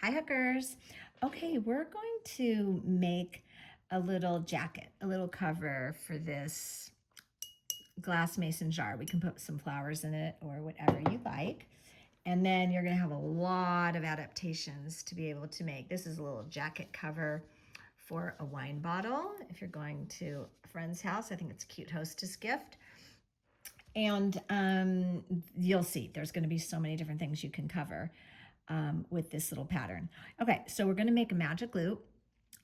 Hi hookers. Okay, we're going to make a little jacket, a little cover for this glass mason jar. We can put some flowers in it or whatever you like. And then you're gonna have a lot of adaptations to be able to make. This is a little jacket cover for a wine bottle. If you're going to a friend's house, I think it's a cute hostess gift. And you'll see there's gonna be so many different things you can cover with this little pattern. Okay, so we're gonna make a magic loop,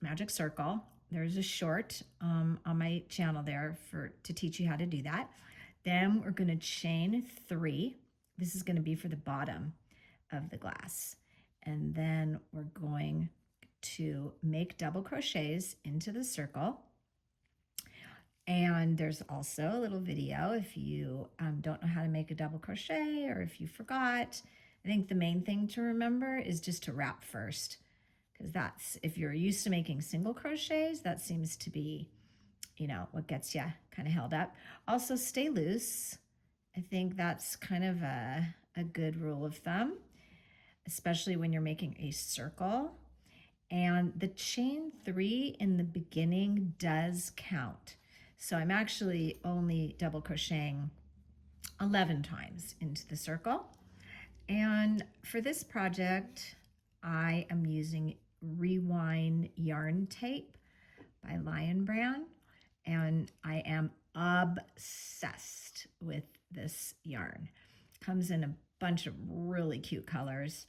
magic circle. There's a short on my channel there to teach you how to do that. Then we're gonna chain 3. This is gonna be for the bottom of the glass. And then we're going to make double crochets into the circle. And there's also a little video if you don't know how to make a double crochet or if you forgot. I think the main thing to remember is just to wrap first, because that's, if you're used to making single crochets, that seems to be, what gets you kind of held up. Also stay loose. I think that's kind of a good rule of thumb, especially when you're making a circle. And the chain 3 in the beginning does count. So I'm actually only double crocheting 11 times into the circle. And for this project, I am using Rewind yarn tape by Lion Brand, and I am obsessed with this yarn. Comes in a bunch of really cute colors,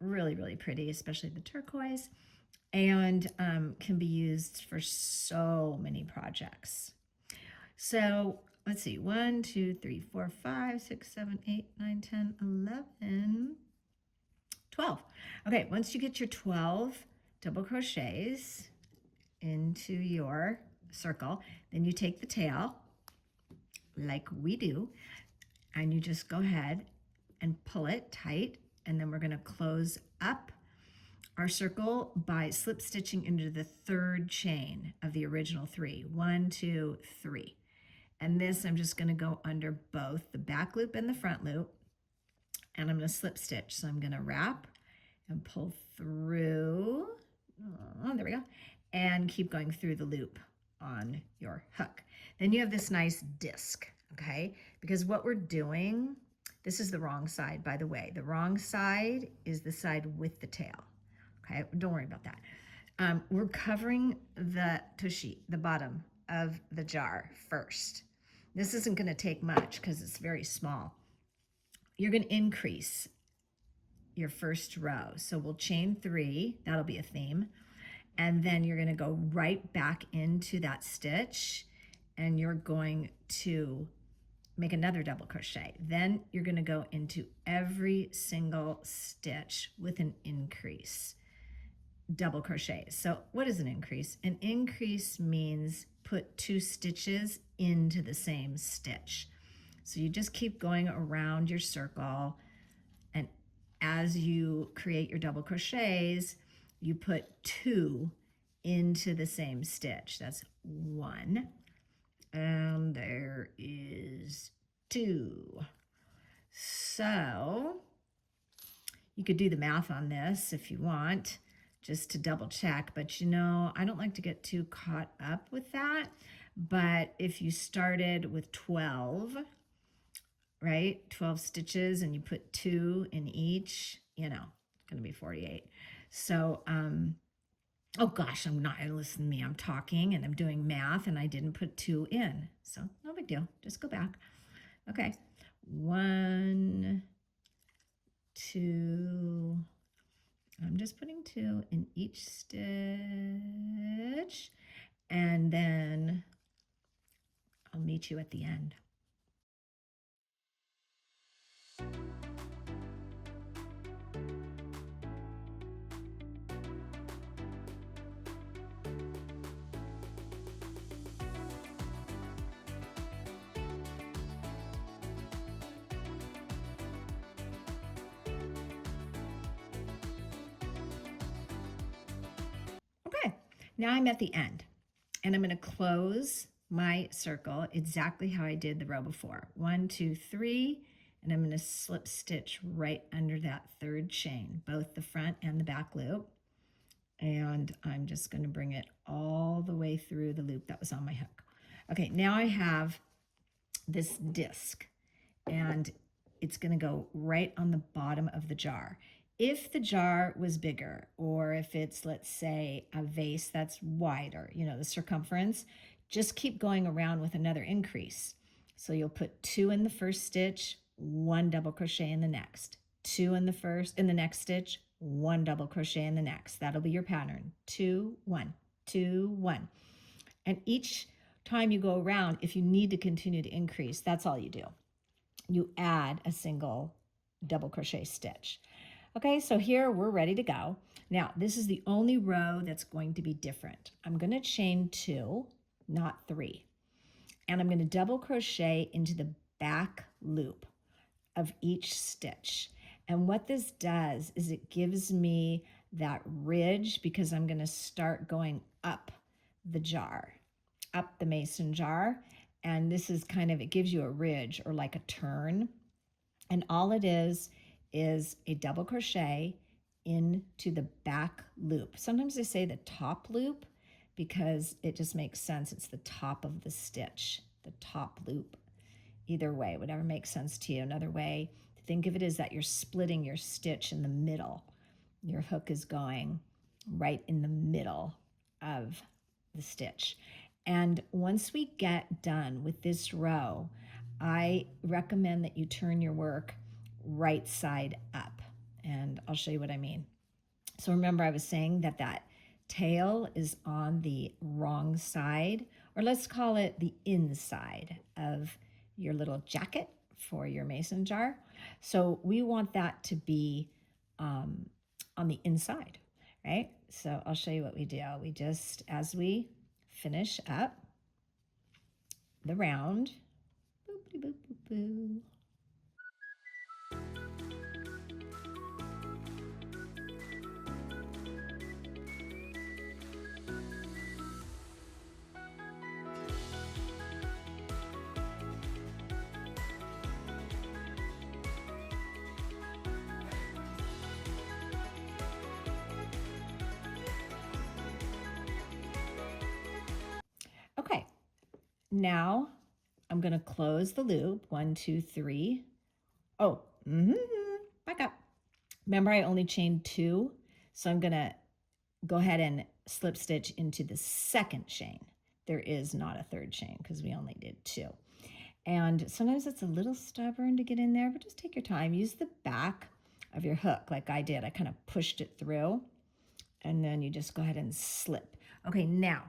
really, really pretty, especially the turquoise, and can be used for so many projects. So let's see, 1, 2, 3, 4, 5, 6, 7, 8, 9, 10, 11, 12. Okay, once you get your 12 double crochets into your circle, then you take the tail, like we do, and you just go ahead and pull it tight, and then we're gonna close up our circle by slip stitching into the 3rd chain of the original 3. 1, 2, 3. And this, I'm just gonna go under both the back loop and the front loop, and I'm gonna slip stitch. So I'm gonna wrap and pull through, there we go, and keep going through the loop on your hook. Then you have this nice disc, okay? Because what we're doing, this is the wrong side, by the way. The wrong side is the side with the tail, okay? Don't worry about that. We're covering the tushy, the bottom of the jar first. This isn't gonna take much because it's very small. You're gonna increase your first row. So we'll chain 3, that'll be a theme. And then you're gonna go right back into that stitch and you're going to make another double crochet. Then you're gonna go into every single stitch with an increase. Double crochet. So what is an increase? An increase means put 2 stitches into the same stitch. So you just keep going around your circle, and as you create your double crochets, you put 2 into the same stitch. That's 1, and there is 2. So you could do the math on this if you want, just to double check, but I don't like to get too caught up with that. But if you started with 12, right, 12 stitches, and you put 2 in each, it's gonna be 48. So, oh gosh, I'm not, listen to me, I'm talking and I'm doing math and I didn't put 2 in. So no big deal, just go back. Okay, 1, 2, I'm just putting 2 in each stitch, and then I'll meet you at the end. Okay, now I'm at the end, and I'm going to close my circle exactly how I did the row before. 1, 2, 3, and I'm going to slip stitch right under that third chain, both the front and the back loop. And I'm just going to bring it all the way through the loop that was on my hook. Okay, now I have this disc, and it's going to go right on the bottom of the jar. If the jar was bigger, or if it's, let's say, a vase that's wider, you know, the circumference, just keep going around with another increase. So you'll put 2 in the first stitch, 1 double crochet in the next, 2 in the next stitch, 1 double crochet in the next. That'll be your pattern. 2, 1, 2, 1. And each time you go around, if you need to continue to increase, that's all you do. You add a single double crochet stitch. Okay, so here we're ready to go. Now, this is the only row that's going to be different. I'm going to chain 2, not 3. And I'm going to double crochet into the back loop of each stitch. And what this does is it gives me that ridge, because I'm going to start going up the jar, up the mason jar. And this is kind of, it gives you a ridge or like a turn. And all it is a double crochet into the back loop. Sometimes I say the top loop because it just makes sense. It's the top of the stitch, the top loop. Either way, whatever makes sense to you. Another way to think of it is that you're splitting your stitch in the middle. Your hook is going right in the middle of the stitch. And once we get done with this row, I recommend that you turn your work right side up. And I'll show you what I mean. So remember, I was saying that that tail is on the wrong side, or let's call it the inside of your little jacket for your mason jar. So we want that to be on the inside, right? So I'll show you what we do. We just, as we finish up the round, boop, boop, boop, boop. Okay, now I'm going to close the loop. 1, 2, 3. Oh, back up. Remember, I only chained 2, so I'm going to go ahead and slip stitch into the second chain. There is not a third chain because we only did 2. And sometimes it's a little stubborn to get in there, but just take your time. Use the back of your hook like I did. I kind of pushed it through, and then you just go ahead and slip. Okay, now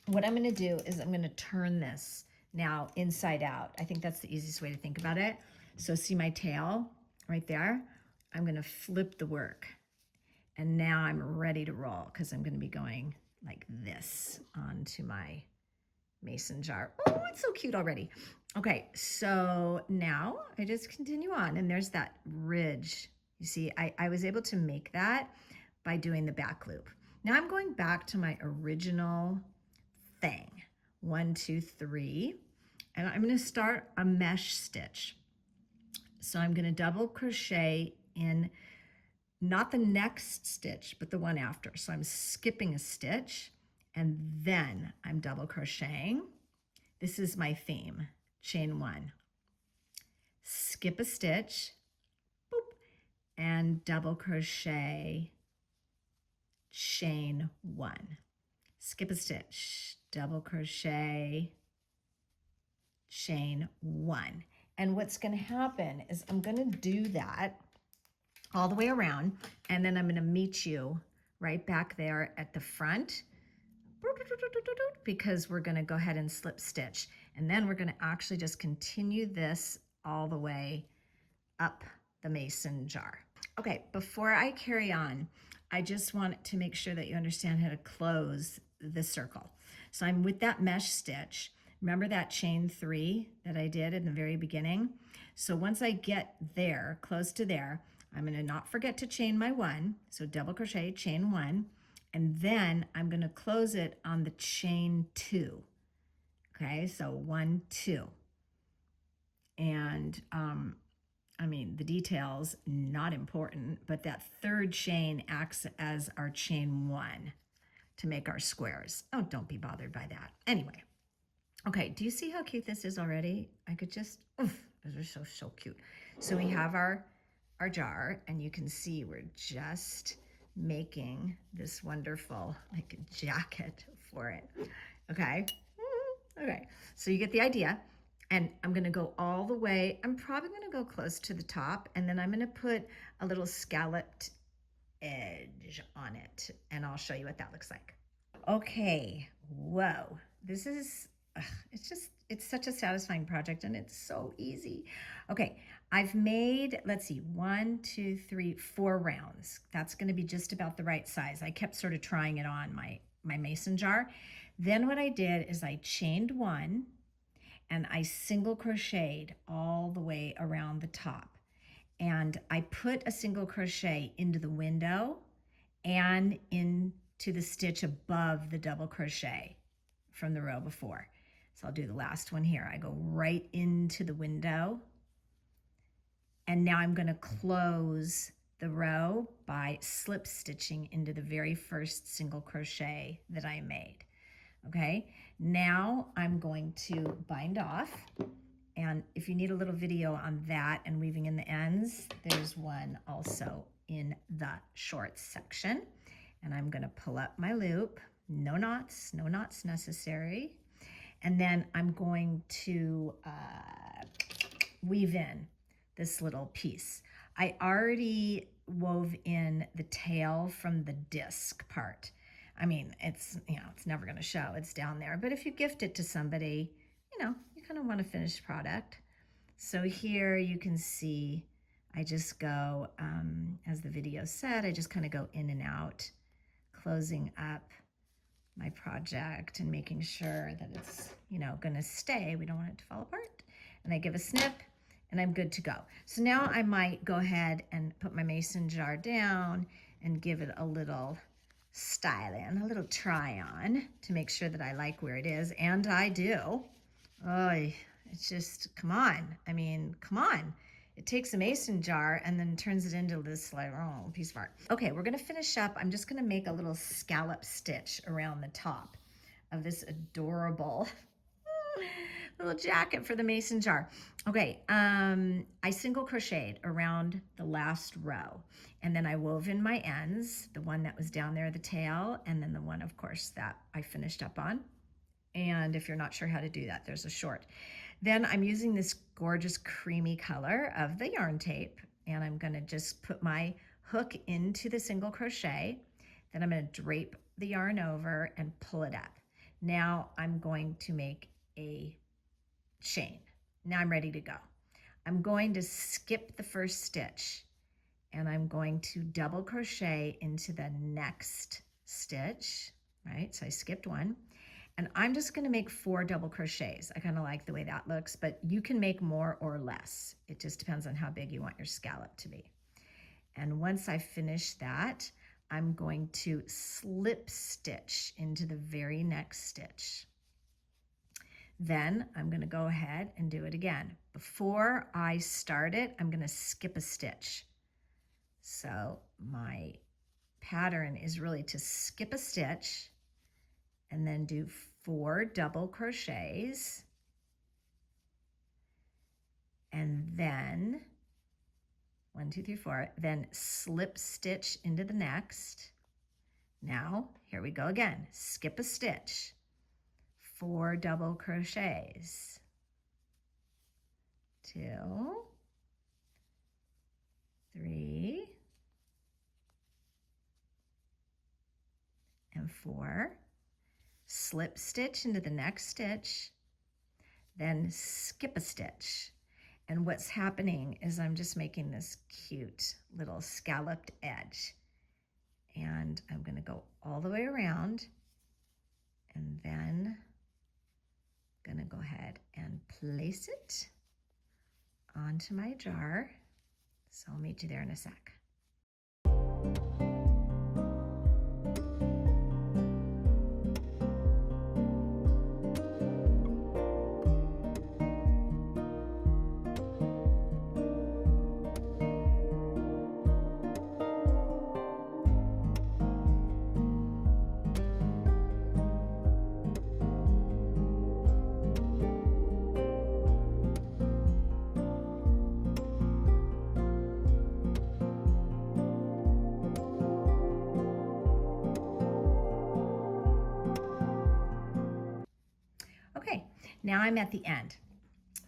what I'm going to do is I'm going to turn this now inside out. I think that's the easiest way to think about it. So see my tail right there? I'm going to flip the work. And now I'm ready to roll because I'm going to be going like this onto my mason jar. Oh, it's so cute already. Okay, so now I just continue on, and there's that ridge. You see, I was able to make that by doing the back loop. Now I'm going back to my original thing. 1, 2, 3, and I'm going to start a mesh stitch. So I'm going to double crochet in not the next stitch, but the one after. So I'm skipping a stitch, and then I'm double crocheting. This is my theme. Chain 1, skip a stitch, boop, and double crochet, chain 1. Skip a stitch, double crochet, chain 1. And what's going to happen is I'm going to do that all the way around, and then I'm going to meet you right back there at the front, because we're going to go ahead and slip stitch, and then we're going to actually just continue this all the way up the mason jar. Okay, before I carry on, I just want to make sure that you understand how to close the circle. So I'm with that mesh stitch. Remember that chain 3 that I did in the very beginning? So once I get there, close to there, I'm going to not forget to chain my 1. So double crochet, chain 1, and then I'm going to close it on the chain 2. Okay, so 1, 2. And I mean, the details, not important, but that third chain acts as our chain 1 to make our squares. Oh, don't be bothered by that. Anyway, okay, do you see how cute this is already? I could just, oof, those are so cute. So we have our jar, and you can see we're just making this wonderful like jacket for it. Okay. Okay, so you get the idea. And I'm gonna go all the way. I'm probably gonna go close to the top, and then I'm gonna put a little scalloped edge on it, and I'll show you what that looks like. Okay, whoa, this is, it's such a satisfying project, and it's so easy. Okay, I've made, let's see, 1, 2, 3, 4 rounds. That's gonna be just about the right size. I kept sort of trying it on my mason jar. Then what I did is I chained 1, and I single crocheted all the way around the top. And I put a single crochet into the window and into the stitch above the double crochet from the row before. So I'll do the last one here. I go right into the window, and now I'm going to close the row by slip stitching into the very first single crochet that I made. Okay, now I'm going to bind off, and if you need a little video on that and weaving in the ends, there's one also in the shorts section. And I'm going to pull up my loop, no knots necessary, and then I'm going to weave in this little piece. I already wove in the tail from the disc part. I mean, it's, it's never going to show, it's down there. But if you gift it to somebody, you kind of want a finished product. So here you can see, I just go, as the video said, I just kind of go in and out, closing up my project and making sure that it's, going to stay. We don't want it to fall apart. And I give a snip, and I'm good to go. So now I might go ahead and put my mason jar down and give it a little style in, a little try on to make sure that I like where it is, and I do. Oh, it's just, come on. I mean, come on. It takes a mason jar and then turns it into this like, oh, piece of art. Okay, we're gonna finish up. I'm just gonna make a little scallop stitch around the top of this adorable little jacket for the mason jar. Okay, I single crocheted around the last row, and then I wove in my ends, the one that was down there, the tail, and then the one, of course, that I finished up on. And if you're not sure how to do that, there's a short. Then I'm using this gorgeous creamy color of the yarn tape, and I'm gonna just put my hook into the single crochet. Then I'm gonna drape the yarn over and pull it up. Now I'm going to make a chain. Now I'm ready to go. I'm going to skip the first stitch, and I'm going to double crochet into the next stitch, right? So I skipped one, and I'm just going to make 4 double crochets. I kind of like the way that looks, but you can make more or less. It just depends on how big you want your scallop to be. And once I finish that, I'm going to slip stitch into the very next stitch. Then I'm going to go ahead and do it again. Before I start it, I'm going to skip a stitch. So my pattern is really to skip a stitch and then do 4 double crochets, and then 1, 2, 3, 4, then slip stitch into the next. Now here we go again, skip a stitch, 4 double crochets, 2, 3, and 4, slip stitch into the next stitch, then skip a stitch. And what's happening is I'm just making this cute little scalloped edge. And I'm going to go all the way around, and then I'm going to go ahead and place it onto my jar. So I'll meet you there in a sec. Now I'm at the end.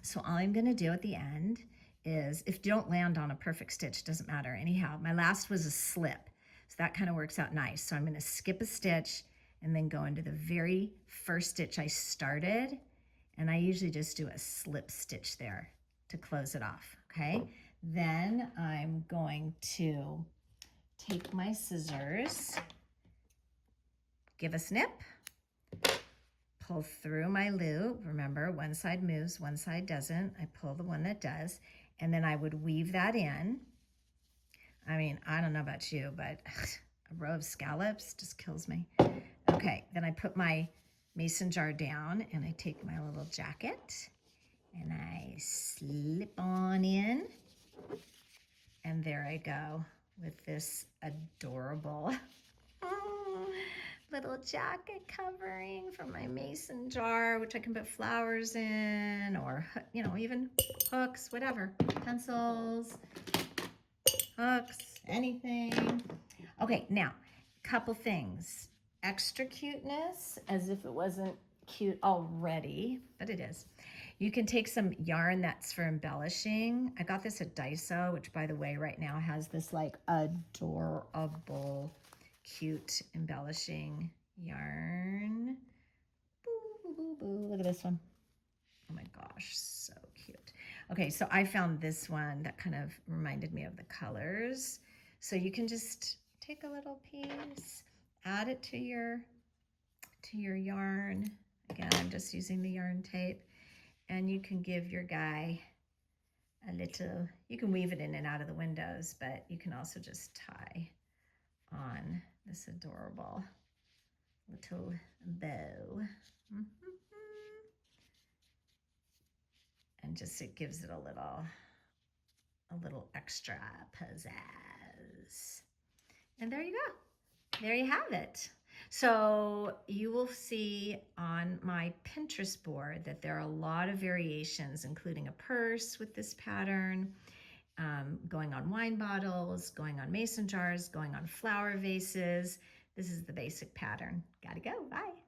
So all I'm going to do at the end is, if you don't land on a perfect stitch, doesn't matter. Anyhow, my last was a slip. So that kind of works out nice. So I'm going to skip a stitch and then go into the very first stitch I started. And I usually just do a slip stitch there to close it off, okay? Then I'm going to take my scissors, give a snip, pull through my loop. Remember, one side moves, one side doesn't. I pull the one that does, and then I would weave that in. I mean, I don't know about you, but a row of scallops just kills me. Okay, then I put my mason jar down and I take my little jacket and I slip on in. And there I go with this adorable little jacket covering from my mason jar, which I can put flowers in, or, you know, even hooks, whatever, pencils, hooks, anything. Okay, now, couple things. Extra cuteness, as if it wasn't cute already, but it is. You can take some yarn that's for embellishing. I got this at Daiso, which, by the way, right now has this like adorable, cute embellishing yarn. Boo, boo, boo, boo. Look at this one. Oh my gosh, so cute. Okay, so I found this one that kind of reminded me of the colors. So you can just take a little piece, add it to your yarn. Again, I'm just using the yarn tape. And you can give your guy a little, you can weave it in and out of the windows, but you can also just tie on this adorable little bow. And just, it gives it a little extra pizzazz. And there you go. There you have it. So you will see on my Pinterest board that there are a lot of variations, including a purse with this pattern, going on wine bottles, going on mason jars, going on flower vases. This is the basic pattern. Gotta go. Bye.